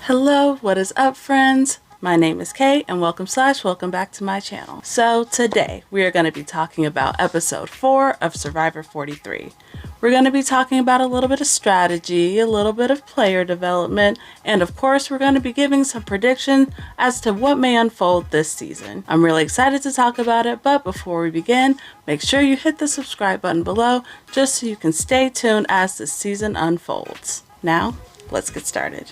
Hello, what is up, friends? My name is Kay and welcome back to my channel. So today we are going to be talking about episode 4 of Survivor 43. We're going to be talking about a little bit of strategy, a little bit of player development, and of course we're going to be giving some prediction as to what may unfold this season. I'm really excited to talk about it, but before we begin, make sure you hit the subscribe button below just so you can stay tuned as the season unfolds. Now, let's get started.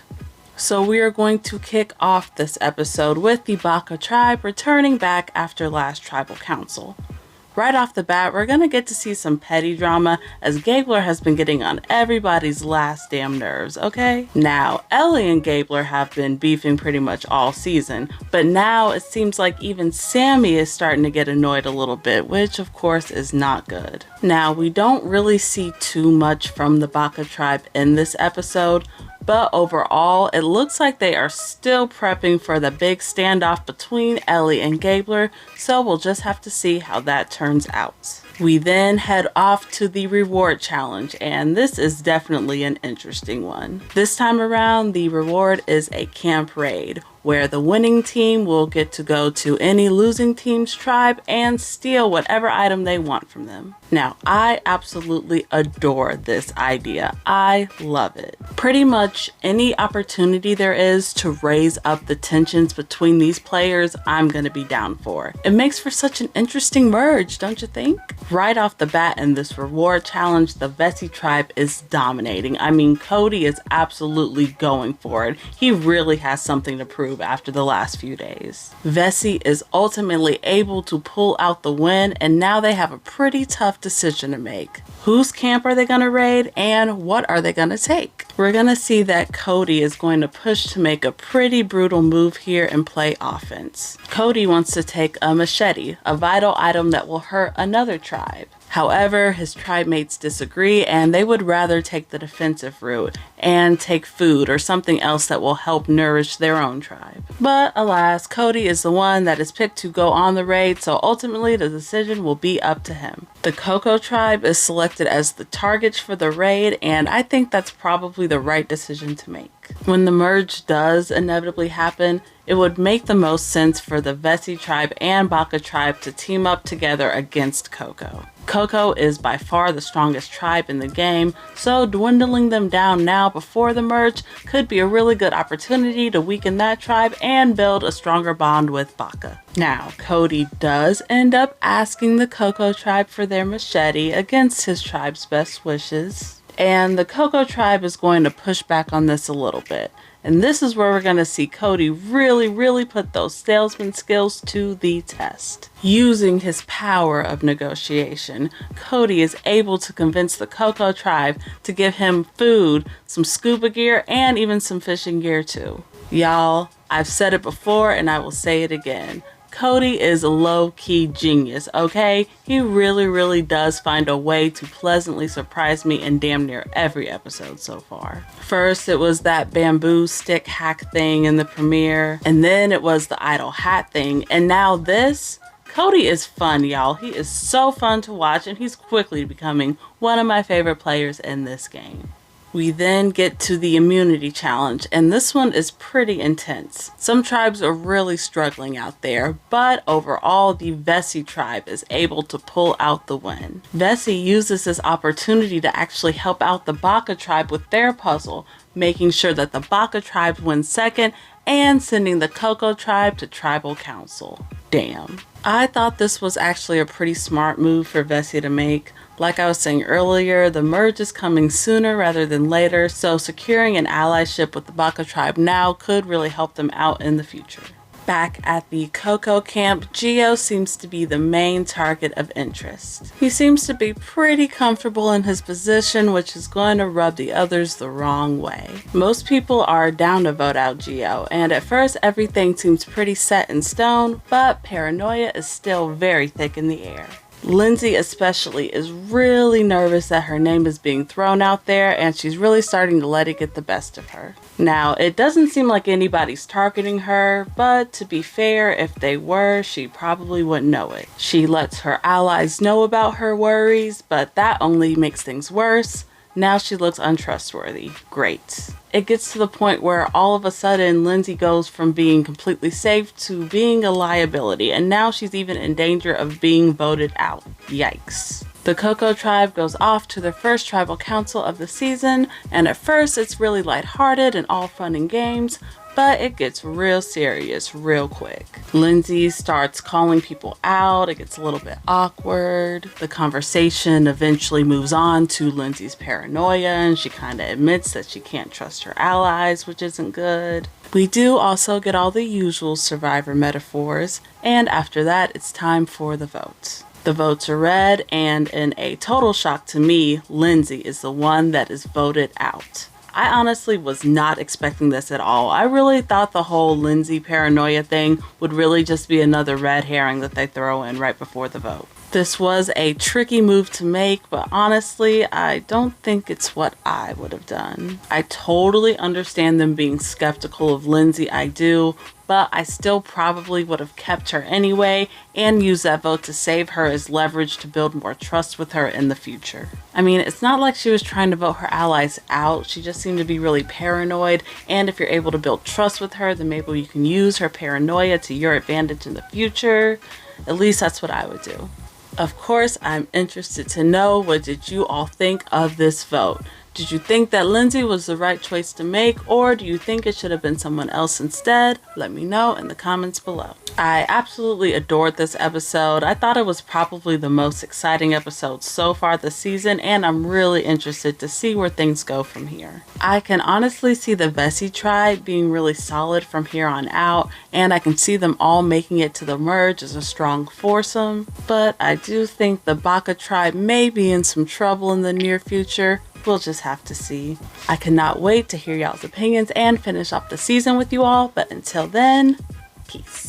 So we are going to kick off this episode with the Coco Tribe returning back after last tribal council. Right off the bat, we're going to get to see some petty drama as Gabler has been getting on everybody's last damn nerves, okay? Now, Elie and Gabler have been beefing pretty much all season, but now it seems like even Sami is starting to get annoyed a little bit, which of course is not good. Now, we don't really see too much from the Coco Tribe in this episode, but overall, it looks like they are still prepping for the big standoff between Elie and Gabler, so we'll just have to see how that turns out. We then head off to the reward challenge, and this is definitely an interesting one. This time around, the reward is a camp raid, where the winning team will get to go to any losing team's tribe and steal whatever item they want from them. Now, I absolutely adore this idea. I love it. Pretty much any opportunity there is to raise up the tensions between these players, I'm gonna be down for. It makes for such an interesting merge, don't you think? Right off the bat in this reward challenge, the Vessi tribe is dominating. I mean, Cody is absolutely going for it. He really has something to prove after the last few days. Vessi is ultimately able to pull out the win, and now they have a pretty tough decision to make. Whose camp are they going to raid, and what are they going to take? We're going to see that Cody is going to push to make a pretty brutal move here and play offense. Cody wants to take a machete, a vital item that will hurt another tribe. However, his tribe mates disagree and they would rather take the defensive route and take food or something else that will help nourish their own tribe. But alas, Cody is the one that is picked to go on the raid, so ultimately the decision will be up to him. The Coco Tribe is selected as the targets for the raid, and I think that's probably the right decision to make. When the merge does inevitably happen, it would make the most sense for the Vessi tribe and Coco Tribe to team up together against Coco. Coco is by far the strongest tribe in the game, so dwindling them down now before the merge could be a really good opportunity to weaken that tribe and build a stronger bond with Coco. Now, Cody does end up asking the Coco Tribe for their machete against his tribe's best wishes, and the Coco Tribe is going to push back on this a little bit. And this is where we're going to see Cody really put those salesman skills to the test. Using his power of negotiation, Cody is able to convince the Coco Tribe to give him food, some scuba gear, and even some fishing gear too. Y'all, I've said it before and I will say it again. Cody is a low-key genius, okay? He really does find a way to pleasantly surprise me in damn near every episode so far. First, it was that bamboo stick hack thing in the premiere, and then it was the idol hat thing, and now this? Cody is fun, y'all. He is so fun to watch, and he's quickly becoming one of my favorite players in this game. We then get to the immunity challenge, and this one is pretty intense. Some tribes are really struggling out there, but overall the Vessi tribe is able to pull out the win. Vessi uses this opportunity to actually help out the Coco tribe with their puzzle, making sure that the Coco tribe wins second and sending the Coco tribe to tribal council. Damn. I thought this was actually a pretty smart move for Vessi to make. Like I was saying earlier, the merge is coming sooner rather than later, so securing an allyship with the Coco Tribe now could really help them out in the future. Back at the Coco camp, Gio seems to be the main target of interest. He seems to be pretty comfortable in his position, which is going to rub the others the wrong way. Most people are down to vote out Gio, and at first everything seems pretty set in stone, but paranoia is still very thick in the air. Lindsay especially is really nervous that her name is being thrown out there, and she's really starting to let it get the best of her. Now, it doesn't seem like anybody's targeting her, but to be fair, if they were, she probably wouldn't know it. She lets her allies know about her worries, but that only makes things worse. Now she looks untrustworthy. Great. It gets to the point where all of a sudden Lindsay goes from being completely safe to being a liability, and now she's even in danger of being voted out. Yikes. The Coco Tribe goes off to their first tribal council of the season, and at first it's really lighthearted and all fun and games, but it gets real serious real quick. Lindsay starts calling people out, it gets a little bit awkward. The conversation eventually moves on to Lindsay's paranoia, and she kind of admits that she can't trust her allies, which isn't good. We do also get all the usual survivor metaphors, and after that it's time for the vote. The votes are read, and in a total shock to me, Lindsay is the one that is voted out. I honestly was not expecting this at all. I really thought the whole Lindsay paranoia thing would really just be another red herring that they throw in right before the vote. This was a tricky move to make, but honestly, I don't think it's what I would have done. I totally understand them being skeptical of Lindsay, I do, but I still probably would have kept her anyway and used that vote to save her as leverage to build more trust with her in the future. I mean, it's not like she was trying to vote her allies out, she just seemed to be really paranoid, and if you're able to build trust with her, then maybe you can use her paranoia to your advantage in the future. At least that's what I would do. Of course, I'm interested to know, what did you all think of this vote? Did you think that Lindsay was the right choice to make, or do you think it should have been someone else instead? Let me know in the comments below. I absolutely adored this episode. I thought it was probably the most exciting episode so far this season, and I'm really interested to see where things go from here. I can honestly see the Vesey tribe being really solid from here on out, and I can see them all making it to the merge as a strong foursome, but I do think the Baka tribe may be in some trouble in the near future. We'll just have to see. I cannot wait to hear y'all's opinions and finish off the season with you all, but until then, peace.